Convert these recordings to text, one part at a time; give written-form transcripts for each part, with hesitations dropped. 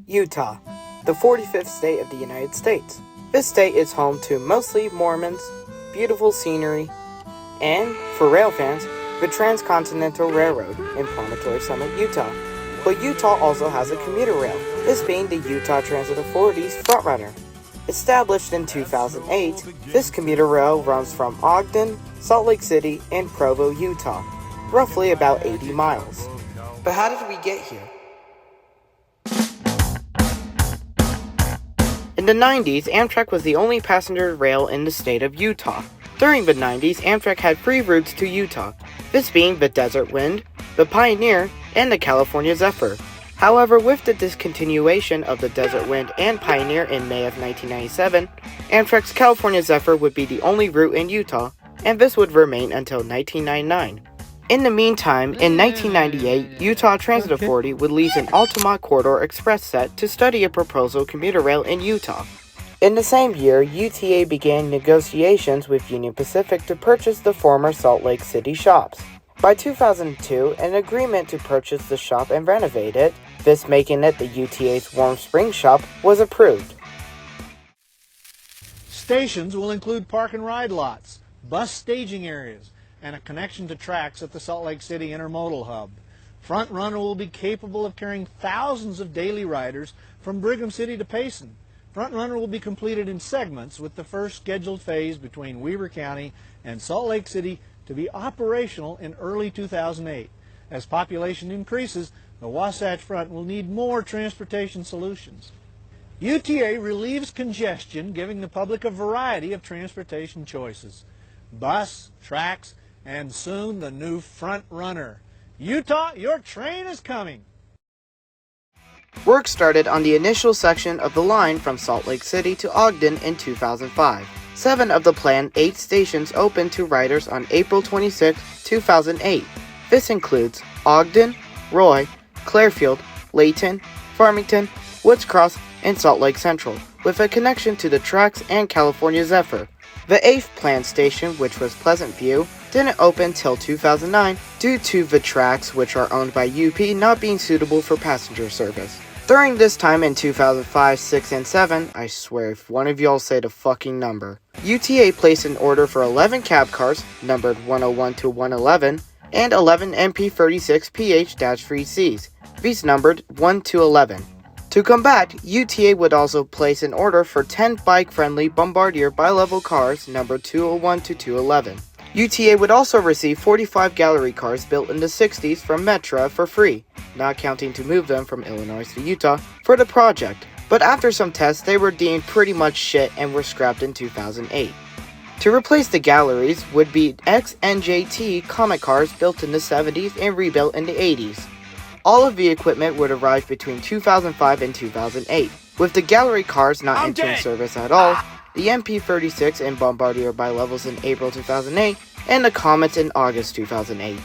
Utah, the 45th state of the United States. This state is home to mostly Mormons, beautiful scenery, and, for rail fans, the Transcontinental Railroad in Promontory Summit, Utah. But Utah also has a commuter rail, this being the Utah Transit Authority's frontrunner. Established in 2008, this commuter rail runs from Ogden, Salt Lake City, and Provo, Utah, roughly about 80 miles. But how did we get here? In the 90s, Amtrak was the only passenger rail in the state of Utah. During the 90s, Amtrak had 3 routes to Utah, this being the Desert Wind, the Pioneer, and the California Zephyr. However, with the discontinuation of the Desert Wind and Pioneer in May of 1997, Amtrak's California Zephyr would be the only route in Utah, and this would remain until 1999. In the meantime, in 1998, Utah Transit Authority would lease an Altamont Corridor Express set to study a proposal commuter rail in Utah. In the same year, UTA began negotiations with Union Pacific to purchase the former Salt Lake City shops. By 2002, an agreement to purchase the shop and renovate it, this making it the UTA's Warm Springs shop, was approved. Stations will include park and ride lots, bus staging areas, and a connection to tracks at the Salt Lake City Intermodal Hub. Front Runner will be capable of carrying thousands of daily riders from Brigham City to Payson. Front Runner will be completed in segments, with the first scheduled phase between Weber County and Salt Lake City to be operational in early 2008. As population increases, the Wasatch Front will need more transportation solutions. UTA relieves congestion, giving the public a variety of transportation choices. Bus, tracks, and soon the new Front Runner. Utah, your train is coming! Work started on the initial section of the line from Salt Lake City to Ogden in 2005. 7 of the planned 8 stations opened to riders on April 26, 2008. This includes Ogden, Roy, Clearfield, Layton, Farmington, Woods Cross, and Salt Lake Central, with a connection to the tracks and California Zephyr. The 8th planned station, which was Pleasant View, didn't open till 2009 due to the tracks, which are owned by UP, not being suitable for passenger service. During this time in 2005, 6, and 7, I swear if one of y'all say the fucking number, UTA placed an order for 11 cab cars, numbered 101 to 111, and 11 MP36PH-3Cs, these numbered 1 to 11. To combat, UTA would also place an order for 10 bike-friendly Bombardier bi-level cars, numbered 201 to 211. UTA would also receive 45 gallery cars built in the 60s from Metra for free, not counting to move them from Illinois to Utah, for the project. But after some tests, they were deemed pretty much shit and were scrapped in 2008. To replace the galleries would be ex-NJT Comet cars built in the 70s and rebuilt in the 80s. All of the equipment would arrive between 2005 and 2008, with the gallery cars not entering service at all, the MP36 and Bombardier bi-levels in April 2008, and the Comets in August 2008.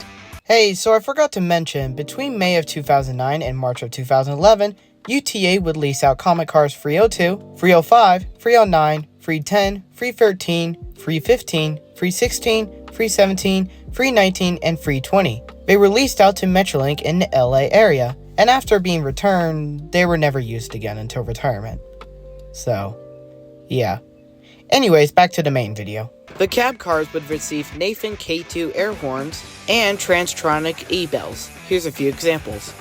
Hey, so I forgot to mention, between May of 2009 and March of 2011, UTA would lease out Comet cars 302, 305, 309, 310, 313, 315, 316, 317, 319, and 320. They were leased out to Metrolink in the LA area, and after being returned, they were never used again until retirement. So, yeah. Anyways, back to the main video. The cab cars would receive Nathan K2 air horns and Transtronic e-bells. Here's a few examples.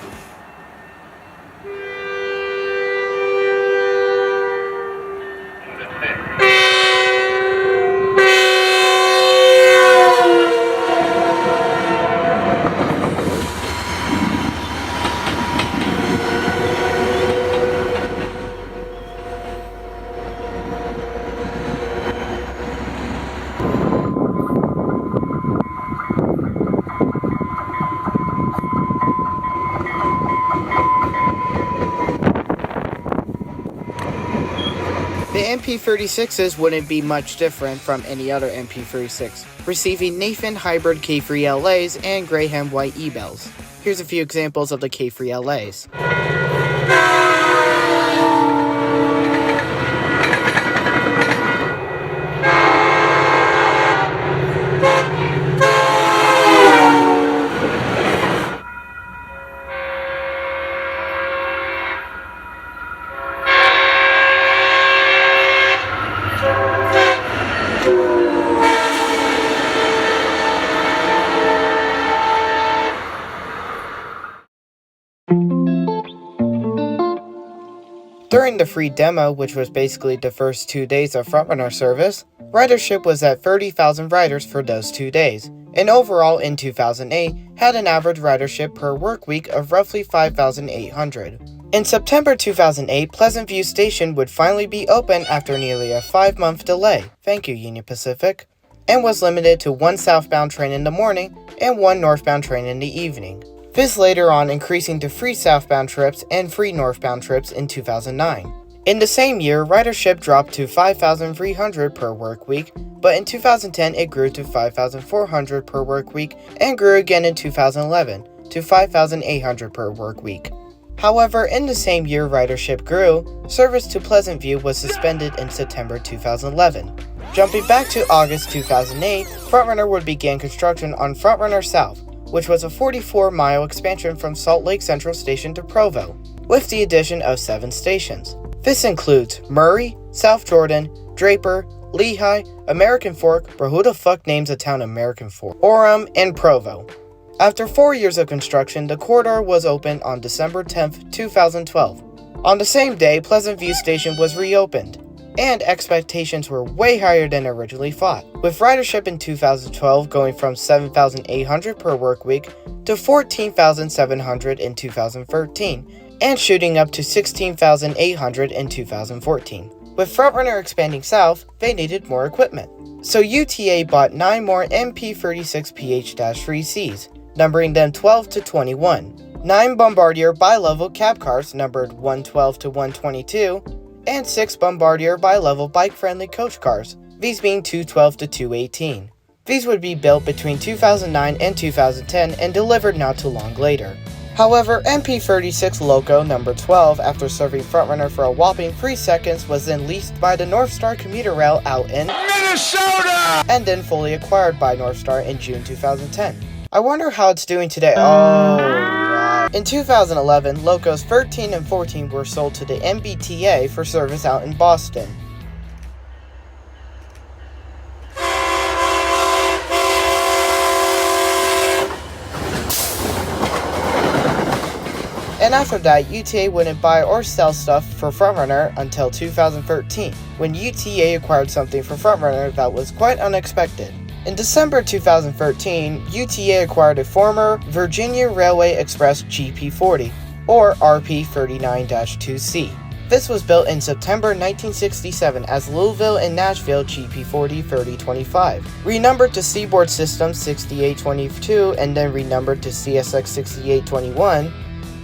The MP36s wouldn't be much different from any other MP36, receiving Nathan Hybrid K3 LAs and Graham White E-bells. Here's a few examples of the K3 LAs. During the free demo, which was basically the first 2 days of frontrunner service, ridership was at 30,000 riders for those 2 days, and overall in 2008 had an average ridership per work week of roughly 5,800. In September 2008, Pleasant View Station would finally be open after nearly a 5-month delay, thank you Union Pacific, and was limited to 1 southbound train in the morning and 1 northbound train in the evening. This later on increasing to free southbound trips and free northbound trips in 2009. In the same year, ridership dropped to 5,300 per work week, but in 2010 it grew to 5,400 per work week and grew again in 2011 to 5,800 per work week. However, in the same year ridership grew, service to Pleasant View was suspended in September 2011. Jumping back to August 2008, Frontrunner would begin construction on Frontrunner South, which was a 44-mile expansion from Salt Lake Central Station to Provo, with the addition of 7 stations. This includes Murray, South Jordan, Draper, Lehigh, American Fork, bro who the fuck names a town American Fork, Orem, and Provo. After 4 years of construction, the corridor was opened on December 10, 2012. On the same day, Pleasant View Station was reopened, and expectations were way higher than originally thought, with ridership in 2012 going from 7,800 per work week to 14,700 in 2013, and shooting up to 16,800 in 2014. With Frontrunner expanding south, they needed more equipment. So UTA bought 9 more MP36PH-3Cs, numbering them 12 to 21, 9 Bombardier bi-level cab cars numbered 112 to 122, and 6 Bombardier bi-level bike-friendly coach cars, these being 212 to 218. These would be built between 2009 and 2010 and delivered not too long later. However, MP36 Loco number 12, after serving Frontrunner for a whopping 3 seconds, was then leased by the North Star commuter rail out in Minnesota, and then fully acquired by North Star in June 2010. I wonder how it's doing today. In 2011, Locos 13 and 14 were sold to the MBTA for service out in Boston. And after that, UTA wouldn't buy or sell stuff for Frontrunner until 2013, when UTA acquired something for Frontrunner that was quite unexpected. In December 2013, UTA acquired a former Virginia Railway Express GP40, or RP39-2C. This was built in September 1967 as Louisville and Nashville GP40 3025, renumbered to Seaboard System 6822 and then renumbered to CSX 6821.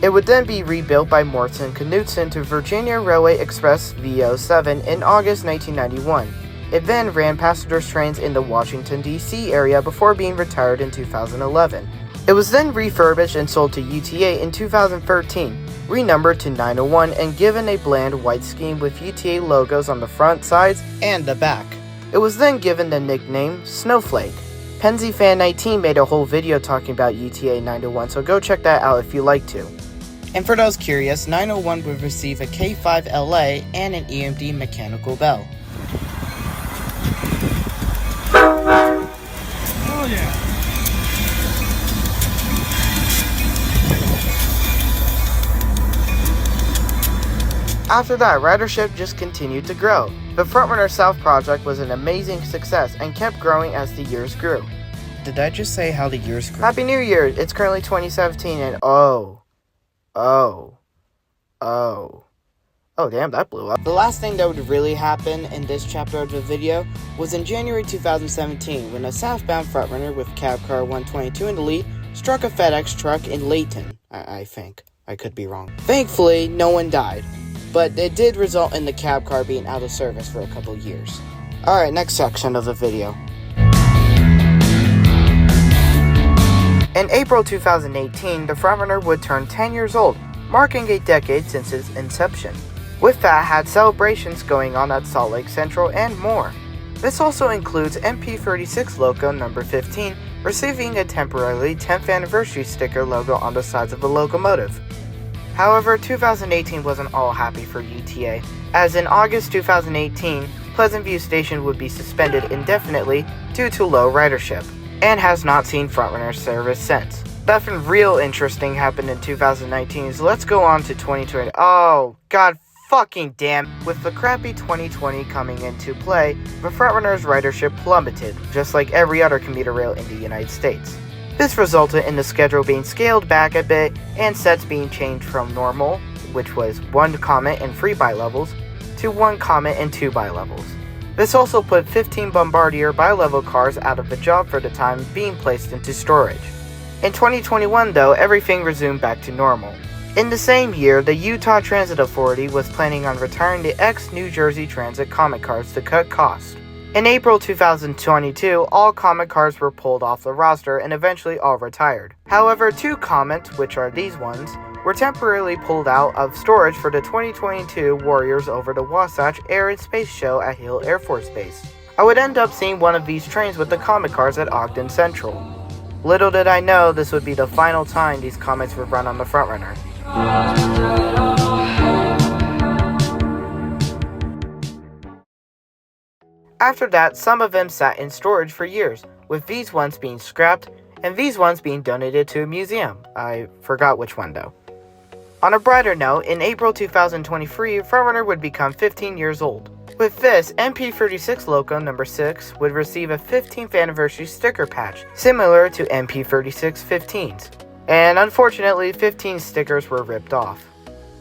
It would then be rebuilt by Morton Knudsen to Virginia Railway Express V07 in August 1991. It then ran passenger trains in the Washington, D.C. area before being retired in 2011. It was then refurbished and sold to UTA in 2013, renumbered to 901 and given a bland white scheme with UTA logos on the front, sides, and the back. It was then given the nickname Snowflake. Penzi Fan 19 made a whole video talking about UTA 901, so go check that out if you like to. And for those curious, 901 would receive a K5LA and an EMD mechanical bell. Oh yeah. After that, ridership just continued to grow. The Frontrunner South project was an amazing success and kept growing as the years grew. Did I just say how the years grew? Happy New Year! It's currently 2017 and oh damn, that blew up. The last thing that would really happen in this chapter of the video was in January 2017 when a southbound Frontrunner with cab car 122 in the lead struck a FedEx truck in Layton, I think. I could be wrong. Thankfully, no one died, but it did result in the cab car being out of service for a couple years. Alright, next section of the video. In April 2018, the Frontrunner would turn 10 years old, marking a decade since its inception. With that, had celebrations going on at Salt Lake Central and more. This also includes MP36 Loco number 15 receiving a temporarily 10th anniversary sticker logo on the sides of the locomotive. However, 2018 wasn't all happy for UTA, as in August 2018, Pleasant View Station would be suspended indefinitely due to low ridership, and has not seen Frontrunner service since. Nothing real interesting happened in 2019, so let's go on to 2020. Oh, god fucking damn. With the crappy 2020 coming into play, the Frontrunner's ridership plummeted, just like every other commuter rail in the United States. This resulted in the schedule being scaled back a bit and sets being changed from normal, which was 1 Comet and 3 bi-levels, to 1 Comet and 2 bi-levels. This also put 15 Bombardier bi-level cars out of the job for the time being placed into storage. In 2021 though, everything resumed back to normal. In the same year, the Utah Transit Authority was planning on retiring the ex-New Jersey Transit Comet cars to cut costs. In April 2022, all Comet cars were pulled off the roster and eventually all retired. However, 2 Comets, which are these ones, were temporarily pulled out of storage for the 2022 Warriors over the Wasatch Air and Space Show at Hill Air Force Base. I would end up seeing one of these trains with the Comet cars at Ogden Central. Little did I know this would be the final time these Comets would run on the Frontrunner. After that, some of them sat in storage for years, with these ones being scrapped and these ones being donated to a museum. I forgot which one though. On a brighter note, in April 2023, Frontrunner would become 15 years old. With this, MP36 Loco number 6 would receive a 15th anniversary sticker patch, similar to MP36 15s. And unfortunately, 15 stickers were ripped off.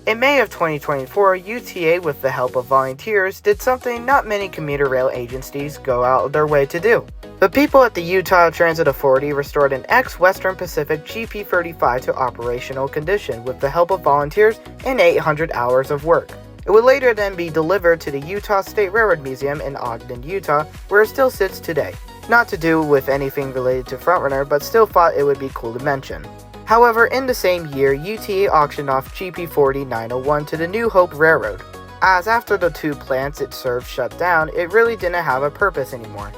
In May of 2024, UTA, with the help of volunteers, did something not many commuter rail agencies go out of their way to do. The people at the Utah Transit Authority restored an ex-Western Pacific GP35 to operational condition with the help of volunteers and 800 hours of work. It would later then be delivered to the Utah State Railroad Museum in Ogden, Utah, where it still sits today. Not to do with anything related to Frontrunner, but still thought it would be cool to mention. However, in the same year, UTA auctioned off GP40-901 to the New Hope Railroad, as after the 2 plants it served shut down, it really didn't have a purpose anymore.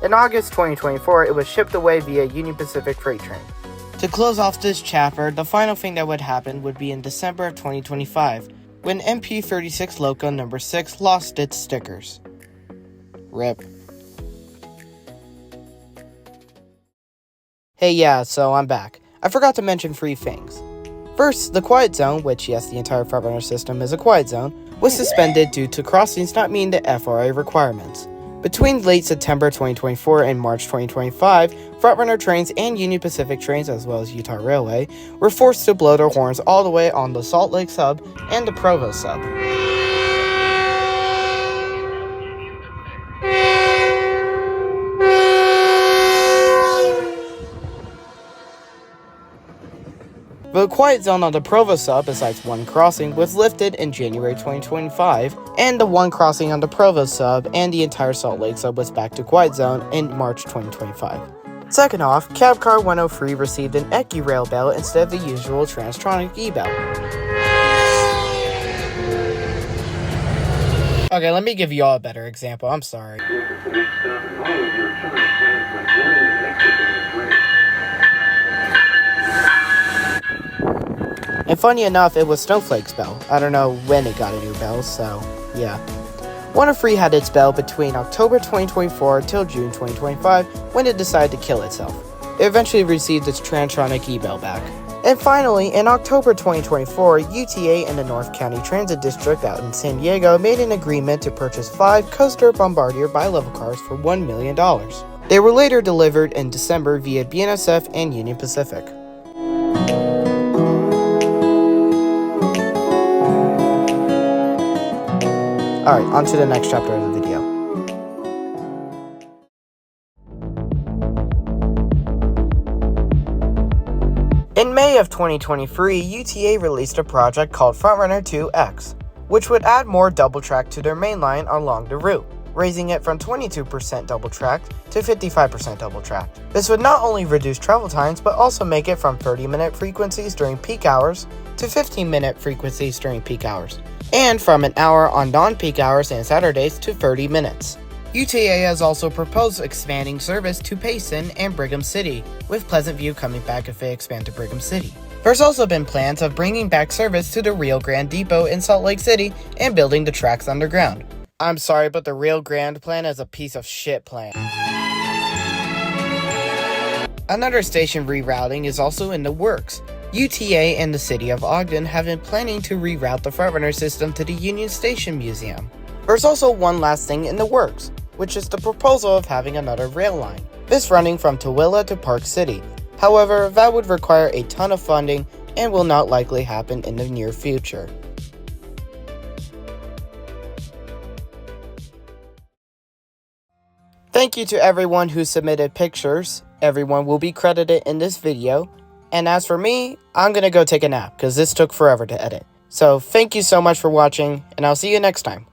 In August 2024, it was shipped away via Union Pacific freight train. To close off this chapter, the final thing that would happen would be in December of 2025, when MP36 Loco number 6 lost its stickers. RIP. Hey yeah, so I'm back. I forgot to mention 3 things. First, the quiet zone, which yes, the entire Frontrunner system is a quiet zone, was suspended due to crossings not meeting the FRA requirements. Between late September 2024 and March 2025, Frontrunner trains and Union Pacific trains, as well as Utah Railway, were forced to blow their horns all the way on the Salt Lake sub and the Provo sub. The quiet zone on the Provo sub, besides 1 crossing, was lifted in January 2025, and the 1 crossing on the Provo sub and the entire Salt Lake sub was back to quiet zone in March 2025. Second off, Cab Car 103 received an ECU rail bell instead of the usual Transtronic E-bell. Okay, let me give you all a better example, I'm sorry. And funny enough, it was Snowflake's bell. I don't know when it got a new bell, so yeah. 103 had its bell between October 2024 till June 2025 when it decided to kill itself. It eventually received its Transtronic E-bell back. And finally, in October 2024, UTA and the North County Transit District out in San Diego made an agreement to purchase 5 Coaster Bombardier bi-level cars for $1 million. They were later delivered in December via BNSF and Union Pacific. Alright, on to the next chapter of the video. In May of 2023, UTA released a project called Frontrunner 2X, which would add more double track to their main line along the route, raising it from 22% double tracked to 55% double tracked. This would not only reduce travel times, but also make it from 30-minute frequencies during peak hours to 15-minute frequencies during peak hours, and from an hour on non-peak hours and Saturdays to 30 minutes. UTA has also proposed expanding service to Payson and Brigham City, with Pleasant View coming back if they expand to Brigham City. There's also been plans of bringing back service to the Rio Grande Depot in Salt Lake City and building the tracks underground. I'm sorry, but the Rio Grande plan is a piece of shit plan. Another station rerouting is also in the works. UTA and the city of Ogden have been planning to reroute the Frontrunner system to the Union Station Museum. There's also one last thing in the works, which is the proposal of having another rail line, this running from Tooele to Park City. However, that would require a ton of funding and will not likely happen in the near future. Thank you to everyone who submitted pictures. Everyone will be credited in this video. And as for me, I'm gonna go take a nap because this took forever to edit. So thank you so much for watching, and I'll see you next time.